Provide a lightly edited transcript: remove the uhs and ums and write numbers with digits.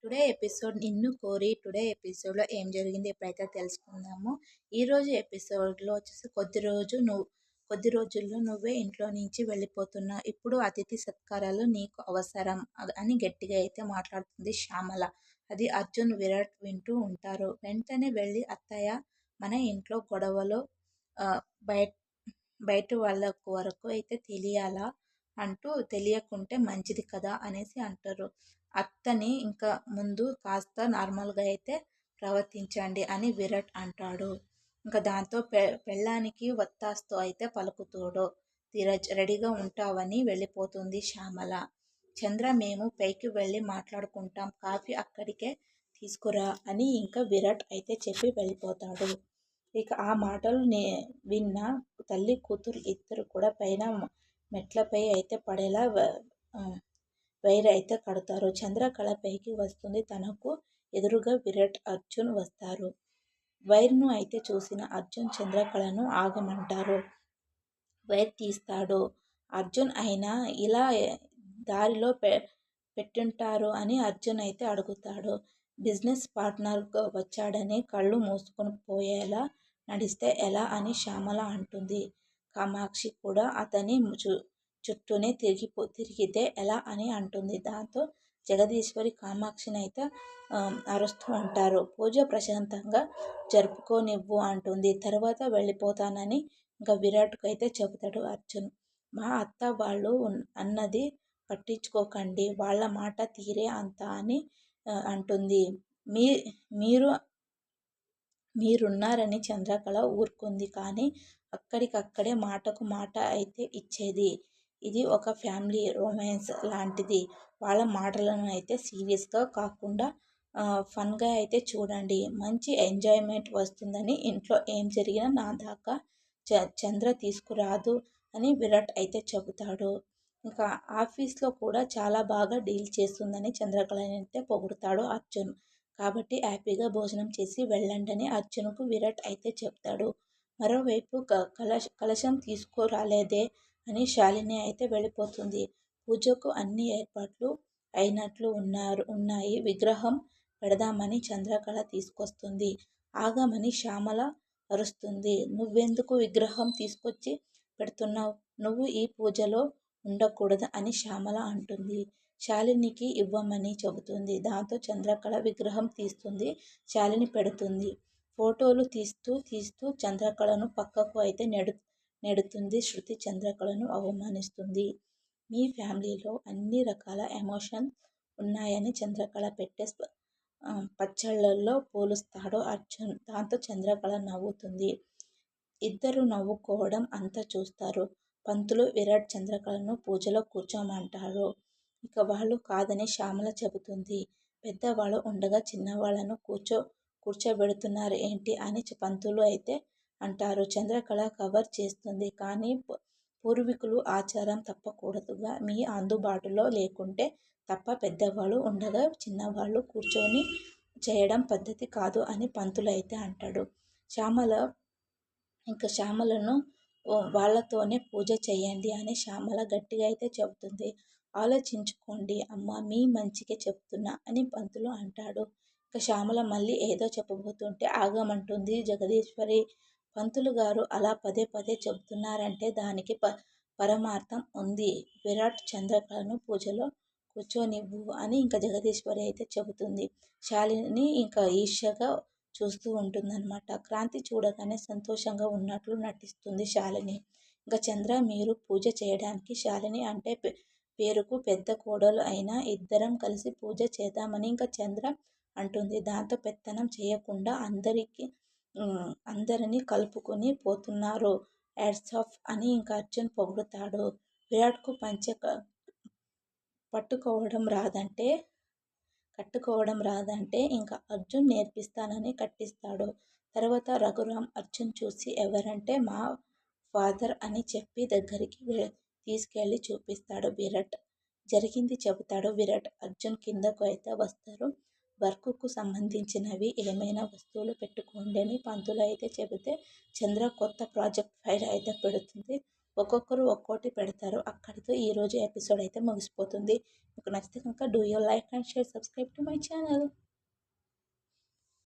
Today episode నిన్ను కోరి today ఎపిసోడ్లో ఏం జరిగింది ఎప్పుడైతే తెలుసుకుందాము. ఈరోజు ఎపిసోడ్లో వచ్చేసి కొద్ది రోజుల్లో నువ్వే ఇంట్లో నుంచి వెళ్ళిపోతున్నావు. ఇప్పుడు అతిథి సత్కారాలు నీకు అవసరం అని గట్టిగా అయితే మాట్లాడుతుంది శ్యామల. అది అర్జున్ విరాట్ వింటూ ఉంటారు. వెంటనే వెళ్ళి అత్తయ్య మన ఇంట్లో గొడవలు ఆ, బయట బయట వాళ్ళ వరకు అయితే తెలియాలా అంటూ తెలియకుంటే మంచిది కదా అనేసి అంటారు. అత్తని ఇంకా ముందు కాస్త నార్మల్గా అయితే ప్రవర్తించండి అని విరాట్ అంటాడు. ఇంకా దాంతో పెళ్ళానికి వత్తాస్తూ అయితే పలుకుతాడు ధీరజ్. రెడీగా ఉంటావని వెళ్ళిపోతుంది శ్యామల. చంద్ర మేము పైకి వెళ్ళి మాట్లాడుకుంటాం, కాఫీ అక్కడికే తీసుకురా అని ఇంకా విరాట్ అయితే చెప్పి వెళ్ళిపోతాడు. ఇక ఆ మాటలు విన్న తల్లి కూతురు ఇద్దరు కూడా పైన మెట్లపై అయితే పడేలా వైర్ అయితే కడతారు. చంద్రకళ పైకి వస్తుంది. తనకు ఎదురుగా విరాట్ అర్జున్ వస్తారు. వైర్ను అయితే చూసిన అర్జున్ చంద్రకళను ఆగమంటారు. వైర్ తీస్తాడు. అర్జున్ అయినా ఇలా దారిలో పెట్టుంటారు అని అర్జున్ అయితే అడుగుతాడు. బిజినెస్ పార్ట్నర్ వచ్చాడని కళ్ళు మూసుకొని పోయేలా నడిస్తే ఎలా అని శ్యామల అంటుంది. కామాక్షి కూడా అతని చుట్టూనే తిరిగితే ఎలా అని అంటుంది. దాంతో జగదీశ్వరి కామాక్షిని అయితే అరుస్తూ ఉంటారు. పూజ ప్రశాంతంగా జరుపుకోనివ్వు అంటుంది. తర్వాత వెళ్ళిపోతానని ఇంకా విరాట్కు అయితే చెబుతాడు అర్జున్. మా అత్త వాళ్ళు అన్నది పట్టించుకోకండి, వాళ్ళ మాట తీరే అంత అని అంటుంది. మీ మీరు మీరున్నారని చంద్రకళ ఊరుకుంది. కానీ అక్కడికక్కడే మాటకు మాట అయితే ఇచ్చేది. ఇది ఒక ఫ్యామిలీ రొమాన్స్ లాంటిది. వాళ్ళ మాటలను అయితే సీరియస్గా కాకుండా ఫన్గా అయితే చూడండి. మంచి ఎంజాయ్మెంట్ వస్తుందని ఇంట్లో ఏం జరిగినా నా దాకా చంద్ర తీసుకురాదు అని విరాట్ అయితే చెబుతాడు. ఇంకా ఆఫీస్లో కూడా చాలా బాగా డీల్ చేస్తుందని చంద్రకళని అయితే పొగుడుతాడు అర్జున్. కాబట్టి హ్యాపీగా భోజనం చేసి వెళ్ళండని అర్జున్కు విరాట్ అయితే చెప్తాడు. మరోవైపు కలశం తీసుకురాలేదే అని శాలిని అయితే వెళ్ళిపోతుంది. పూజకు అన్ని ఏర్పాట్లు అయినట్లు ఉన్నాయి. విగ్రహం పెడదామని చంద్రకళ తీసుకొస్తుంది. ఆగమని శ్యామల అరుస్తుంది. నువ్వెందుకు విగ్రహం తీసుకొచ్చి పెడుతున్నావు? నువ్వు ఈ పూజలో ఉండకూడదు అని శ్యామల అంటుంది. శాలినికి ఇవ్వమని చెబుతుంది. దాంతో చంద్రకళ విగ్రహం తీస్తుంది. శాలిని పెడుతుంది. ఫోటోలు తీస్తూ చంద్రకళను పక్కకు అయితే నెడుతుంది. శృతి చంద్రకళను అవమానిస్తుంది. మీ ఫ్యామిలీలో అన్ని రకాల ఎమోషన్ ఉన్నాయని చంద్రకళ పెట్టే పచ్చళ్ళల్లో పోలుస్తాడు అర్జున్. దాంతో చంద్రకళ నవ్వుతుంది. ఇద్దరు నవ్వుకోవడం అంతా చూస్తారు. పంతులు విరాట్ చంద్రకళను పూజలో కూర్చోమంటారు. ఇక వాళ్ళు కాదని శ్యామల చెబుతుంది. పెద్దవాళ్ళు ఉండగా చిన్నవాళ్లను కూర్చోబెడుతున్నారు ఏంటి అని పంతులు అయితే అంటారు. చంద్రకళ కవర్ చేస్తుంది. కానీ పూర్వీకులు ఆచారం తప్పకూడదుగా, మీ అందుబాటులో లేకుంటే తప్ప పెద్దవాళ్ళు ఉండగా చిన్నవాళ్ళు కూర్చొని చేయడం పద్ధతి కాదు అని పంతులు అయితే అంటాడు. శ్యామలను వాళ్ళతోనే పూజ చేయండి అని శ్యామల గట్టిగా అయితే చెబుతుంది. ఆలోచించుకోండి అమ్మ, మీ మంచికే చెప్తున్నా అని పంతులు అంటాడు. ఇక శ్యామల మళ్ళీ ఏదో చెప్పబోతుంటే ఆగమంటుంది జగదీశ్వరి. పంతులు గారు అలా పదే పదే చెబుతున్నారంటే దానికి పరమార్థం ఉంది. విరాట్ చంద్రకళను పూజలో కూర్చోనివ్వు అని ఇంకా జగదీశ్వరి అయితే చెబుతుంది. శాలిని ఇంకా ఈర్ష్యగా చూస్తూ ఉంటుందన్నమాట. క్రాంతి చూడగానే సంతోషంగా ఉన్నట్లు నటిస్తుంది శాలిని. ఇంకా చంద్ర మీరు పూజ చేయడానికి శాలిని అంటే పేరుకు పెద్ద కోడలు అయినా ఇద్దరం కలిసి పూజ చేద్దామని ఇంకా చంద్ర అంటుంది. దాంతో పెత్తనం చేయకుండా అందరినీ కలుపుకొని పోతున్నారు. హ్యాట్స్ ఆఫ్ అని ఇంకా అర్జున్ పొగుడుతాడు. విరాట్కు పంచె కట్టుకోవడం రాదంటే ఇంకా అర్జున్ నేర్పిస్తానని కట్టిస్తాడు. తర్వాత రఘురామ్ అర్జున్ చూసి ఎవరంటే మా ఫాదర్ అని చెప్పి దగ్గరికి తీసుకెళ్ళి చూపిస్తాడు విరాట్. జరిగింది చెబుతాడు విరాట్. అర్జున్ కిందకు అయితే వస్తారు. వర్క్కు సంబంధించినవి ఏమైనా వస్తువులు పెట్టుకోండి అని పంతులు అయితే చెబితే చంద్ర కొత్త ప్రాజెక్ట్ ఫైల్ అయితే పెడుతుంది. ఒక్కొక్కరు ఒక్కోటి పెడతారు. అక్కడితో ఈరోజు ఎపిసోడ్ అయితే ముగిసిపోతుంది. మీకు నచ్చితే కనుక do you like and share, subscribe to my channel.